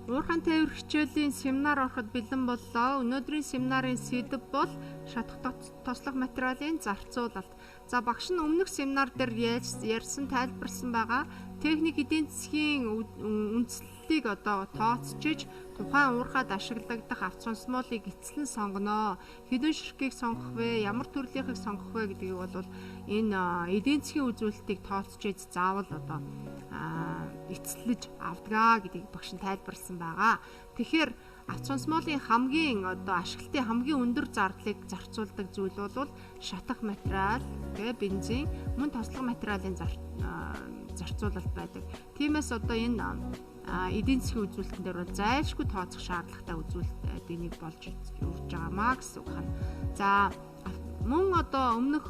Уурхайн тээвэр хичээлийн семинар ороход бэлэн боллоо. Өнөөдрийн семинарын сэдэв бол шатах тослох материалын зарцуулалт. За багш нь өмнөх семинар дээр ярьсан тайлбарлсан байгаа техник эдийн засгийн үндслэлийг тооцчиж тухайн уурхайд ашиглагдах авц сонсмолыг эцэслэн сонгоно. Хэдэн ширхгийг сонгох вэ? Ямар төрлийнхийг сонгох вэ гэдгийг бол энэ эдийн засгийн үзүүлэлтийг тооцчиж заавал эцэлж авдгаа гэдгийг багш нь тайлбарлсан байгаа. Тэгэхээр авц сонсмолын хамгийн ашиглалтын хамгийн өндөр зардлыг зарцуулдаг зүйл бол шатах материал, бензин, мөн тослох материалын зарцуулалт байдаг. Тиймээс энэ эдийн засгийн үзүүлэлтэн дээр бол зайлшгүй тооцох шаардлагатай үзүүлэлтийн нэг болж үрж байгаамаа гэсэн үг байна. За мөн өмнөх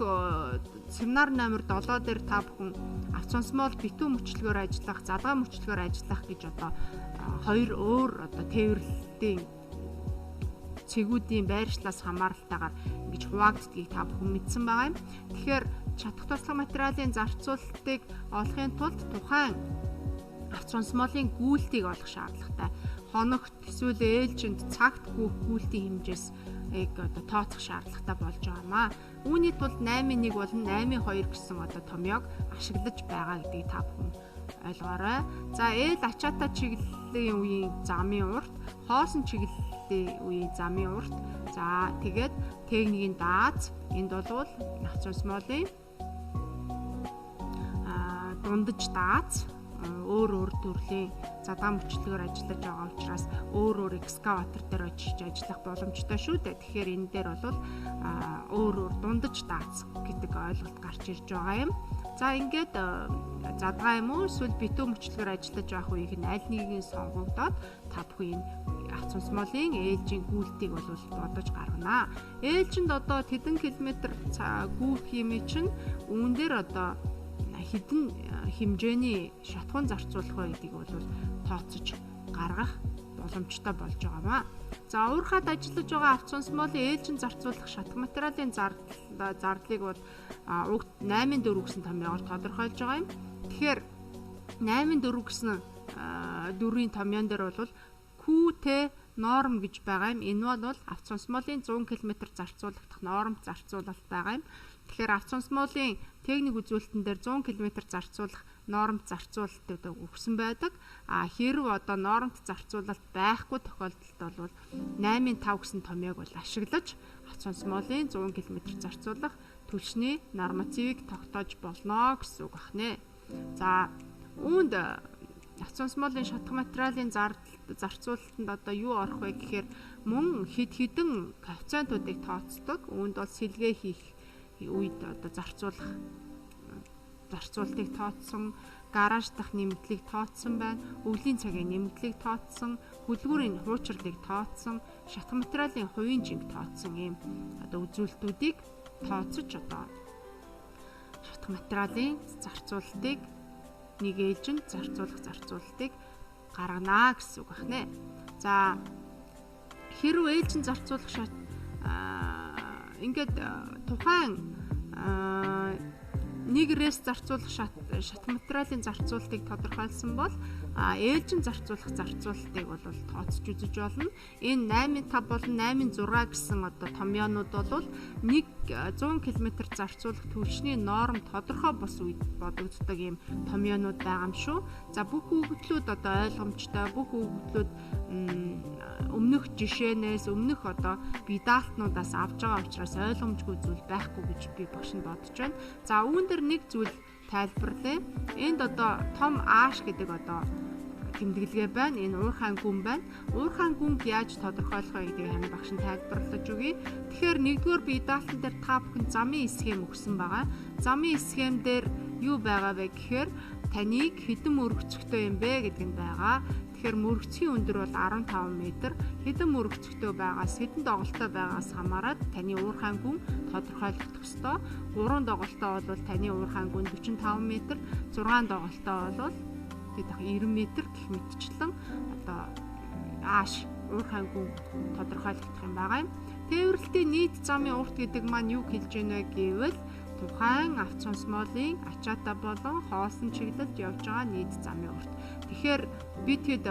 семинар номер 7 дээр та бүхэн авц сонсмол битүү мөчлөгөөр ажиллах, задгаа мөчлөгөөр ажиллах гэж хоёр өөр тээвэрлэлтийн цэгүүдийн байршлаас хамааралтайгаар ингэж хуваагддгийг та бүхэн мэдсэн байгаа юм. Тэгэхээр шатах тослох материалын зарцуулалтыг олохын тулд тухайн авц сонсмолын гүйлтийг олох шаардлагатай. Хоногт эсвэл ээлжинд цагт гүйх гүйлтийн хэмжээс тооцох шаардлагатай болж байгаамаа. Үүний тулд 8.1 болон 8.2 гэсэн томьёог ашиглаж байгаа гэдгийг та бүхэн ойлгоорой. За ээл ачаата чиглэлийн үеийн замын урт, хоосон чиглэлийн үеийн замын урт. За тэгээд техникийн дааз энд бол авц сонсмолын дундаж дааз өөр төрлийн задгаа мөчлөгөөр ажиллаж байгаа учраас өөр экскаватор дээр очиж ажиллах боломжтой шүү дээ. Тэгэхээр энэ дээр бол өөр дундаж дааз гэдэг ойлголт гарч ирж байгаа юм. За ингээд задгаа юм уу эсвэл битүү мөчлөгөөр ажиллаж байх үеийг нь аль нэгийг сонгогдоод та бүхэн авц сонсмолын ээлжийн гүйлтийг бол бодож гаргана. Ээлжинд тэдэн километр гүйх юм чинь үүн дээр хэдэн хэмжээний шатхуун зарцуулах вэ гэдгийг бол тооцож гаргах боломжтой болж байгаамаа. За уурхайд ажиллаж байгаа авц сонсмолын ээлжин зарцуулах шатах материалын зардлыг бол 8.4 гэсэн томьёогоор тодорхойлж байгаа юм. Тэгэхээр 8.4 гэсэн дөрвийн томьёон дээр бол QT норм гэж байгаа юм. Энэ бол авц сонсмолын 100 км зарцуулагдах нормт зарцуулалт байгаа юм. Тэгэхээр авц сонсмолын техник үзүүлэлтэн дээр 100 км зарцуулах нормт зарцуулалт өгсөн байдаг. Хэрв нормт зарцуулалт байхгүй тохиолдолд бол 8.5 гэсэн томьёог бол ашиглаж авц сонсмолын 100 км зарцуулах түлшний нормативыг тогтоож болно гэсэн үг байна. За үүнд авц сонсмолын шатах материалын зарцуулалтанд юу орох вэ гэхээр мөн хэдэн коэффициентуудыг тооцдог. Үүнд бол сэлгээ хийх үед зарцуулалтыг тооцсон, гараж дах нэмэгдлийг тооцсон байна, өвлийн цагийн нэмэгдлийг тооцсон, хүлгүүрийн хуучрлыг тооцсон, шатах материалын хувийн жинг тооцсон ийм үзүүлэлтүүдийг тооцож шатах материалын зарцуулалтыг нэг ээлжинд зарцуулалтыг гаргана гэсэн үг байна. За хэрвээ ээлжинд зарцуулах ингээд тухайн нэг рейс зарцуулах шат материалын зарцуулалтыг тодорхойлсон бол ээлжин зарцуулах зарцуулалтыг бол тооцож үзэж болно. Энэ 8.5 болон 8.6 гэсэн томьёонууд бол 100 км зарцуулах түвшний норм тодорхой бус үед бодогддог ийм томьёонууд байгаа юм шүү. За бүх өгөгдлүүд ойлгомжтой, бүх өгөгдлүүд өмнөх жишээнээс өмнөх бие даалтнуудаас авж байгаа учраас ойлгомжгүй зүйл байхгүй гэж би багш нь бодож байна. За үүн дээр нэг зүйл тайлбарлая. Энд том ааш гэдэг тэмдэглэгээ байна. Энэ уурхайн гүн байна. Уурхайн гүнг яаж тодорхойлох вэ гэдгийг хань багш нь тайлбарлаж өгье. Тэгэхээр нэгдүгээр бие даалтан дээр та бүхэн замын схем өгсөн байгаа. Замын схем дээр юу байгаа вэ гэхээр таныг хэдэн мөрөгцөгтэй юм бэ гэдэг нь байгаа. Тэгэхээр мөрөгцгийн өндөр бол 15 м, хэдэн мөрөгцөгтэй байгаас хэдэн доголтой байгаас хамаарат таны уурхайн гүн тодорхойлох ёстой. 3 доголтой бол таны уурхайн гүн 45 м, 6 доголтой бол 90 м гэх мэтчлэн ааш уурхайн гүн тодорхойлогдох юм байгаа юм. Тээвэрлэлтийн нийт замын урт гэдэг маань юу хэлж байна гэвэл тухайн авц сонсмолын ачаата болон хоосон чиглэлд явж байгаа нийт замын урт. Тэгэхээр бид хэд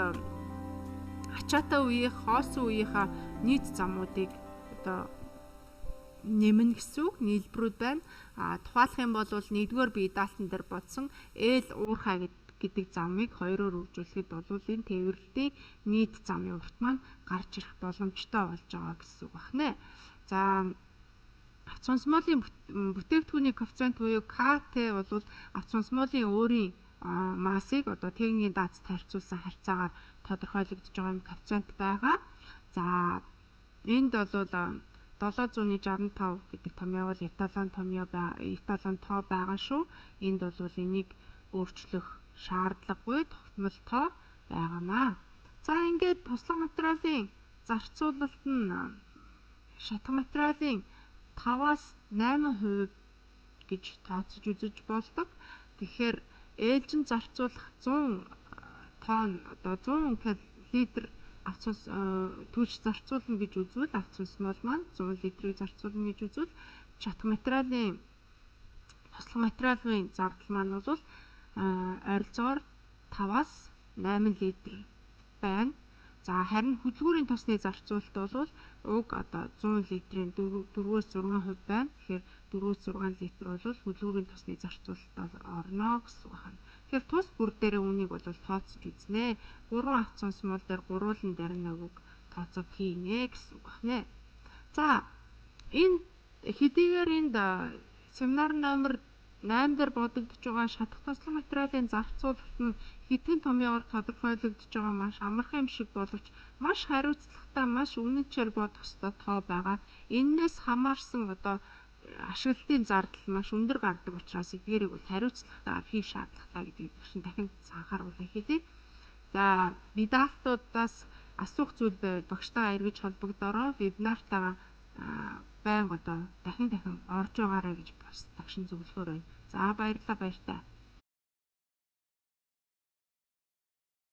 ачаатай үеийн хоосон үеийнхаа нийт замуудыг одоо нэмнэ гэсэн үг нийлбэрүүд байна. Тухайлах юм бол нэгдүгээр бие даалтан дээр бодсон ээл уурхай гэдэг замыг хоёроор үржүүлэхэд бол энэ тээвэрлэлтийн нийт замын урт маань гарч ирэх боломжтой болж байгаа гэсэн үг байна. За авц сонсмолын бүтээгдэхүүний коэффициент буюу КТ бол авц сонсмолын өөрийн массыг одоо техникийн даацад харьцуулсан харьцаагаар тодорхойлогдож байгаа коэффициент байгаа. За энд бол 765 гэдэг томьёо бол эталон тоо байгаа шүү. Энд бол энийг өөрчлөх шаардлагагүй тогтмол тоо байгаамаа. За ингээд туслах материалын зарцуулалт нь шатах материалын 5-аас 8% гэж тооцож үзэж болдог. Тэгэхээр ээлжин зарцуулах 100 тонн одоо 100 литр авцус түүж зарцуулна гэж үзвэл авцус мол маань 100 литрийг зарцуулна гэж үзвэл шатах материалын туслах материалын зардал маань бол ойролцоогоор 5-аас 8 литр байна. За харин хөдөлгүүрийн тосны зарцуулалт бол уг одоо 100 литрийн 4-өөс 6% байна. Тэгэхээр 4-өөс 6 литр бол хөдөлгүүрийн тосны зарцуулалт орно гэсэн үг байна. Тэгэхээр тус бүр дээр үнийг бол тооцож үзнэ. 3 авц сонсмол дээр гуруулан дээр нэг тооцоо хийнэ гэсэн үг байна. За энэ хэдийгээр энд семинар номер 8 дээр бодогдож байгаа шатах туслах материалын зарцуулалт нь хэдхэн томьёогоор тодорхойлогдож байгаа маш амархан юм шиг боловч маш хариуцлагатай маш үнэнчээр бодох ёстой тоо байгаа. Эннээс хамаарсан одоо ашиглалтын зардал маш өндөр гардаг учраас эдгээрийг бол хариуцлагатайгаар хийх шаардлагатай гэдгийг дахин анхааруулъя хэлье. За медальтуудаас асуух зүйл байвал багштайгаа эргэж холбогдороо вебинартайгаа байнга одоо дахин орж байгаарай гэж бас тагшин зөвлөхөр байна. За баярлалаа баяртай.